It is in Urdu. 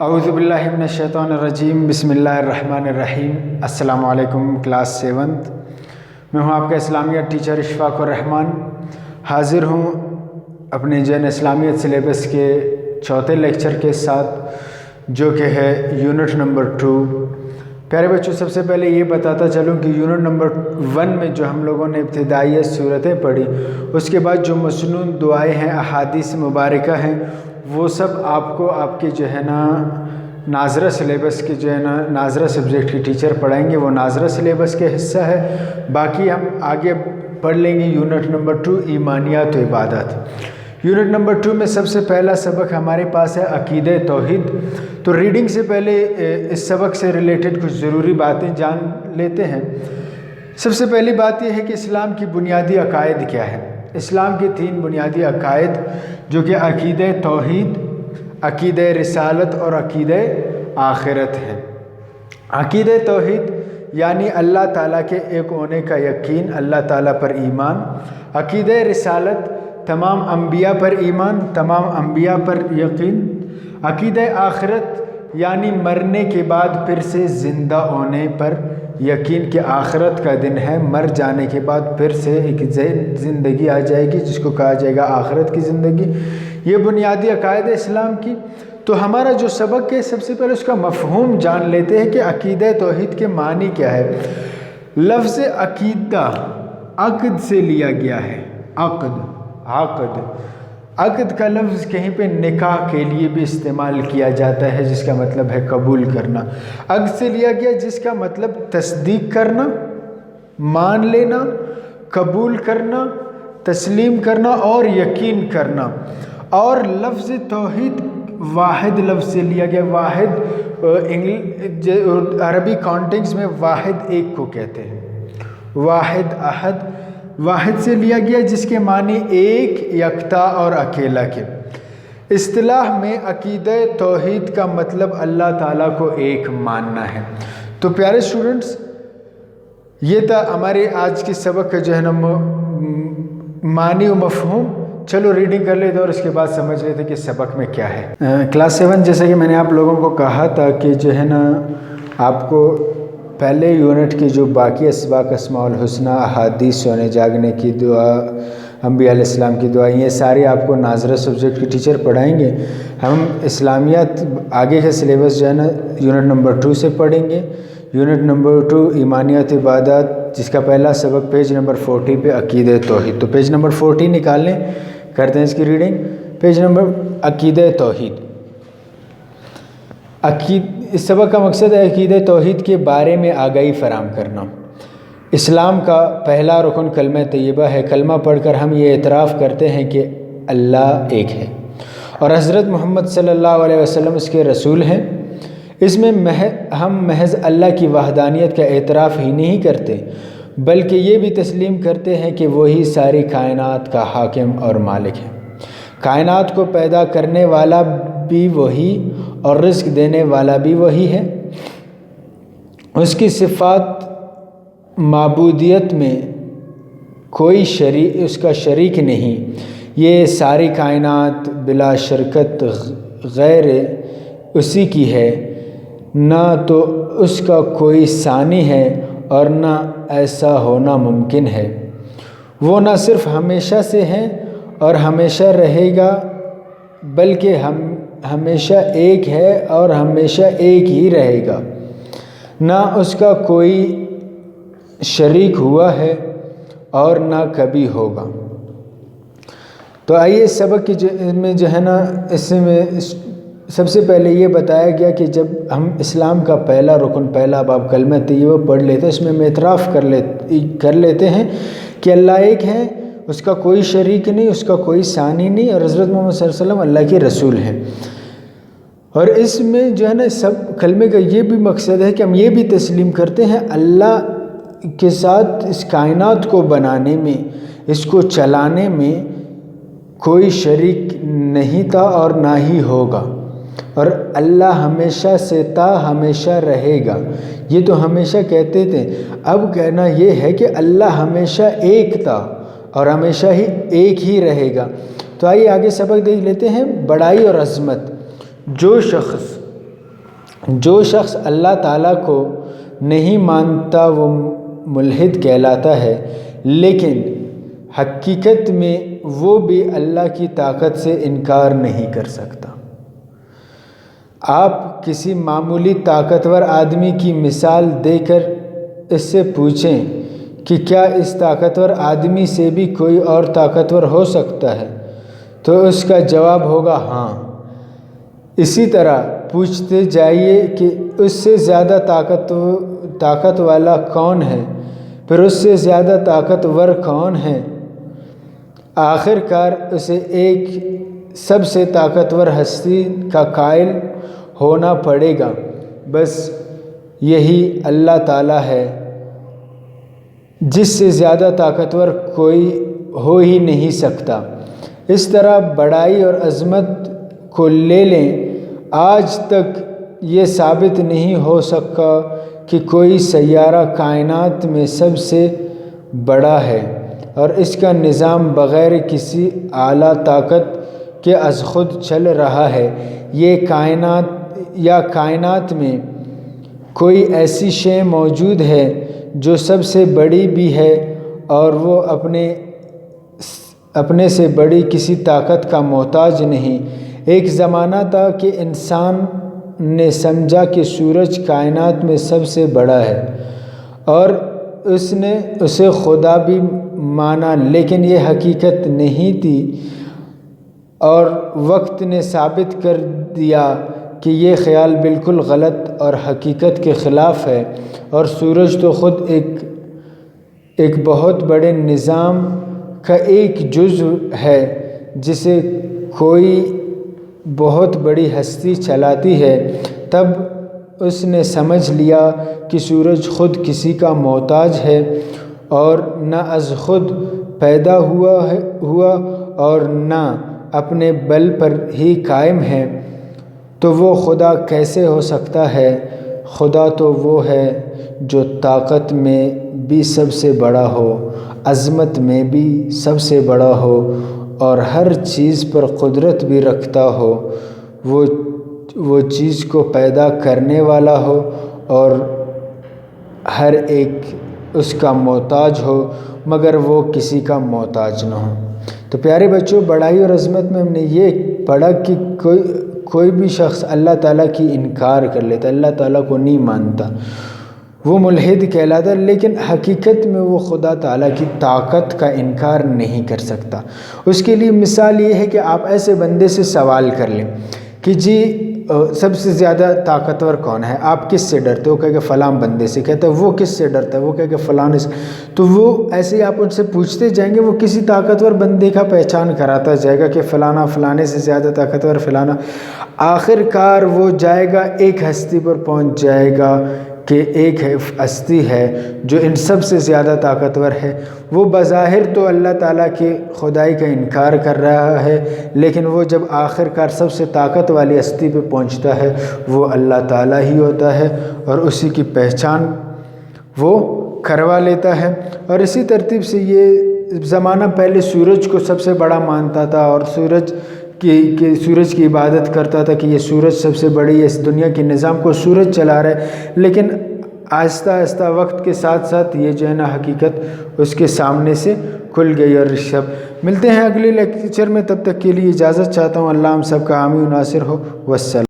اعوذ باللہ من الشیطان الرجیم، بسم اللہ الرحمن الرحیم۔ السلام علیکم کلاس 7th، میں ہوں آپ کا اسلامیت ٹیچر اشفاق الرحمن۔ حاضر ہوں اپنے جین اسلامیت سلیبس کے چوتھے لیکچر کے ساتھ، جو کہ ہے یونٹ نمبر 2۔ پیارے بچوں، سب سے پہلے یہ بتاتا چلوں کہ یونٹ نمبر 1 میں جو ہم لوگوں نے ابتدائی صورتیں پڑھی، اس کے بعد جو مسنون دعائیں ہیں، احادیث مبارکہ ہیں، وہ سب آپ کو آپ کے جو ہے نا ناظرہ سلیبس کے جو ہے نا ناظرہ سبجیکٹ کی ٹیچر پڑھائیں گے۔ وہ ناظرہ سلیبس کے حصہ ہے۔ باقی ہم آگے پڑھ لیں گے یونٹ نمبر 2، ایمانیات و عبادات۔ یونٹ نمبر 2 میں سب سے پہلا سبق ہمارے پاس ہے عقیدہ توحید۔ تو ریڈنگ سے پہلے اس سبق سے ریلیٹڈ کچھ ضروری باتیں جان لیتے ہیں۔ سب سے پہلی بات یہ ہے کہ اسلام کی بنیادی عقائد کیا ہے۔ اسلام کے 3 بنیادی عقائد، جو کہ عقیدہ توحید، عقیدہ رسالت اور عقیدہ آخرت ہے۔ عقیدہ توحید یعنی اللہ تعالیٰ کے ایک ہونے کا یقین، اللہ تعالیٰ پر ایمان۔ عقیدہ رسالت تمام انبیاء پر ایمان، تمام انبیاء پر یقین۔ عقیدہ آخرت یعنی مرنے کے بعد پھر سے زندہ ہونے پر یقین کہ آخرت کا دن ہے، مر جانے کے بعد پھر سے ایک زندگی آ جائے گی، جس کو کہا جائے گا آخرت کی زندگی۔ یہ بنیادی عقائد اسلام کی۔ تو ہمارا جو سبق ہے، سب سے پہلے اس کا مفہوم جان لیتے ہیں کہ عقیدہ توحید کے معنی کیا ہے۔ لفظ عقیدہ عقد سے لیا گیا ہے۔ عقد کا لفظ کہیں پہ نکاح کے لیے بھی استعمال کیا جاتا ہے، جس کا مطلب ہے قبول کرنا۔ عقد سے لیا گیا جس کا مطلب تصدیق کرنا، مان لینا، قبول کرنا، تسلیم کرنا اور یقین کرنا۔ اور لفظ توحید واحد لفظ سے لیا گیا۔ واحد عربی کانٹیکس میں واحد ایک کو کہتے ہیں، واحد احد، واحد سے لیا گیا جس کے معنی ایک، یکتا اور اکیلا کے۔ اصطلاح میں عقیدہ توحید کا مطلب اللہ تعالیٰ کو ایک ماننا ہے۔ تو پیارے اسٹوڈنٹس، یہ تھا ہمارے آج کے سبق کا جو ہے نا معنی و مفہوم۔ چلو ریڈنگ کر لیتے اور اس کے بعد سمجھ لیتے کہ سبق میں کیا ہے۔ کلاس 7، جیسا کہ میں نے آپ لوگوں کو کہا تھا کہ جو ہے نا آپ کو پہلے یونٹ کے جو باقی اسباق، اسماء الحسنہ، احادیث، سونے جاگنے کی دعا، انبیاء علیہ السلام کی دعا، یہ ساری آپ کو ناظرہ سبجیکٹ کی ٹیچر پڑھائیں گے۔ ہم اسلامیات آگے کا سلیبس جو ہے نا یونٹ نمبر 2 سے پڑھیں گے۔ یونٹ نمبر 2 ایمانیات عبادات، جس کا پہلا سبق پیج نمبر 40 پہ عقیدہ توحید۔ تو پیج نمبر 40 نکال لیں، کرتے ہیں اس کی ریڈنگ۔ پیج نمبر عقیدہ توحید۔ اس سبق کا مقصد ہے عقیدہ توحید کے بارے میں آگاہی فراہم کرنا۔ اسلام کا پہلا رکن کلمہ طیبہ ہے۔ کلمہ پڑھ کر ہم یہ اعتراف کرتے ہیں کہ اللہ ایک ہے اور حضرت محمد صلی اللہ علیہ وسلم اس کے رسول ہیں۔ اس میں ہم محض اللہ کی وحدانیت کا اعتراف ہی نہیں کرتے، بلکہ یہ بھی تسلیم کرتے ہیں کہ وہی ساری کائنات کا حاکم اور مالک ہے۔ کائنات کو پیدا کرنے والا بھی وہی اور رزق دینے والا بھی وہی ہے۔ اس کی صفات معبودیت میں کوئی اس کا شریک نہیں۔ یہ ساری کائنات بلا شرکت غیر اسی کی ہے، نہ تو اس کا کوئی ثانی ہے اور نہ ایسا ہونا ممکن ہے۔ وہ نہ صرف ہمیشہ سے ہیں اور ہمیشہ رہے گا، بلکہ ہمیشہ ایک ہے اور ہمیشہ ایک ہی رہے گا، نہ اس کا کوئی شریک ہوا ہے اور نہ کبھی ہوگا۔ تو آئیے اس سبق میں جو ہے نا اس میں سب سے پہلے یہ بتایا گیا کہ جب ہم اسلام کا پہلا رکن، پہلا باب کلمہ طیبہ پڑھ لیتے ہیں، اس میں ہم اعتراف کر لیتے ہیں کہ اللہ ایک ہے، اس کا کوئی شریک نہیں، اس کا کوئی ثانی نہیں، اور حضرت محمد صلی اللہ علیہ وسلم اللہ کے رسول ہیں۔ اور اس میں جو ہے نا سب کلمے کا یہ بھی مقصد ہے کہ ہم یہ بھی تسلیم کرتے ہیں اللہ کے ساتھ اس کائنات کو بنانے میں، اس کو چلانے میں کوئی شریک نہیں تھا اور نہ ہی ہوگا، اور اللہ ہمیشہ سے تا ہمیشہ رہے گا۔ یہ تو ہمیشہ کہتے تھے، اب کہنا یہ ہے کہ اللہ ہمیشہ ایک تھا اور ہمیشہ ہی ایک ہی رہے گا۔ تو آئیے آگے سبق دیکھ لیتے ہیں۔ بڑائی اور عظمت۔ جو شخص جو شخص اللہ تعالیٰ کو نہیں مانتا وہ ملحد کہلاتا ہے، لیکن حقیقت میں وہ بھی اللہ کی طاقت سے انکار نہیں کر سکتا۔ آپ کسی معمولی طاقتور آدمی کی مثال دے کر اس سے پوچھیں کہ کیا اس طاقتور آدمی سے بھی کوئی اور طاقتور ہو سکتا ہے، تو اس کا جواب ہوگا ہاں۔ اسی طرح پوچھتے جائیے کہ اس سے زیادہ طاقت والا کون ہے، پھر اس سے زیادہ طاقتور کون ہے، آخر کار اسے ایک سب سے طاقتور ہستی کا قائل ہونا پڑے گا، بس یہی اللہ تعالیٰ ہے، جس سے زیادہ طاقتور کوئی ہو ہی نہیں سکتا۔ اس طرح بڑائی اور عظمت کو لے لیں، آج تک یہ ثابت نہیں ہو سکا کہ کوئی سیارہ کائنات میں سب سے بڑا ہے اور اس کا نظام بغیر کسی اعلیٰ طاقت کے از خود چل رہا ہے، یا کائنات میں کوئی ایسی شے موجود ہے جو سب سے بڑی بھی ہے اور وہ اپنے سے بڑی کسی طاقت کا محتاج نہیں۔ ایک زمانہ تھا کہ انسان نے سمجھا کہ سورج کائنات میں سب سے بڑا ہے اور اس نے اسے خدا بھی مانا، لیکن یہ حقیقت نہیں تھی، اور وقت نے ثابت کر دیا کہ یہ خیال بالکل غلط اور حقیقت کے خلاف ہے، اور سورج تو خود ایک بہت بڑے نظام کا ایک جزو ہے جسے کوئی بہت بڑی ہستی چلاتی ہے۔ تب اس نے سمجھ لیا کہ سورج خود کسی کا محتاج ہے اور نہ از خود پیدا ہوا اور نہ اپنے بل پر ہی قائم ہے، تو وہ خدا کیسے ہو سکتا ہے؟ خدا تو وہ ہے جو طاقت میں بھی سب سے بڑا ہو، عظمت میں بھی سب سے بڑا ہو، اور ہر چیز پر قدرت بھی رکھتا ہو، وہ چیز کو پیدا کرنے والا ہو اور ہر ایک اس کا محتاج ہو مگر وہ کسی کا محتاج نہ ہو۔ تو پیارے بچوں، بڑائی اور عظمت میں ہم نے یہ پڑھا کہ کوئی بھی شخص اللہ تعالیٰ کی انکار کر لیتا، اللہ تعالیٰ کو نہیں مانتا، وہ ملحد کہلاتا ہے، لیکن حقیقت میں وہ خدا تعالیٰ کی طاقت کا انکار نہیں کر سکتا۔ اس کے لیے مثال یہ ہے کہ آپ ایسے بندے سے سوال کر لیں کہ جی سب سے زیادہ طاقتور کون ہے، آپ کس سے ڈرتے ہو؟ کہے کہ فلاں بندے سے۔ کہتے ہیں وہ کس سے ڈرتا ہے؟ وہ کہے کہ فلاں سے۔ تو وہ ایسے ہی آپ ان سے پوچھتے جائیں گے، وہ کسی طاقتور بندے کا پہچان کراتا جائے گا کہ فلانا فلانے سے زیادہ طاقتور فلانا، آخر کار وہ جائے گا ایک ہستی پر پہنچ جائے گا کہ ایک ہستی ہے جو ان سب سے زیادہ طاقتور ہے۔ وہ بظاہر تو اللہ تعالیٰ کی خدائی کا انکار کر رہا ہے، لیکن وہ جب آخر کار سب سے طاقت والی ہستی پہ پہنچتا ہے وہ اللہ تعالیٰ ہی ہوتا ہے، اور اسی کی پہچان وہ کروا لیتا ہے۔ اور اسی ترتیب سے یہ زمانہ پہلے سورج کو سب سے بڑا مانتا تھا اور سورج کی عبادت کرتا تھا کہ یہ سورج سب سے بڑی ہے، اس دنیا کے نظام کو سورج چلا رہا ہے، لیکن آہستہ آہستہ وقت کے ساتھ ساتھ یہ جو ہے نا حقیقت اس کے سامنے سے کھل گئی۔ اور سب ملتے ہیں اگلے لیکچر میں، تب تک کے لیے اجازت چاہتا ہوں۔ اللہ ہم سب کا حامی و ناصر ہو، والسلام۔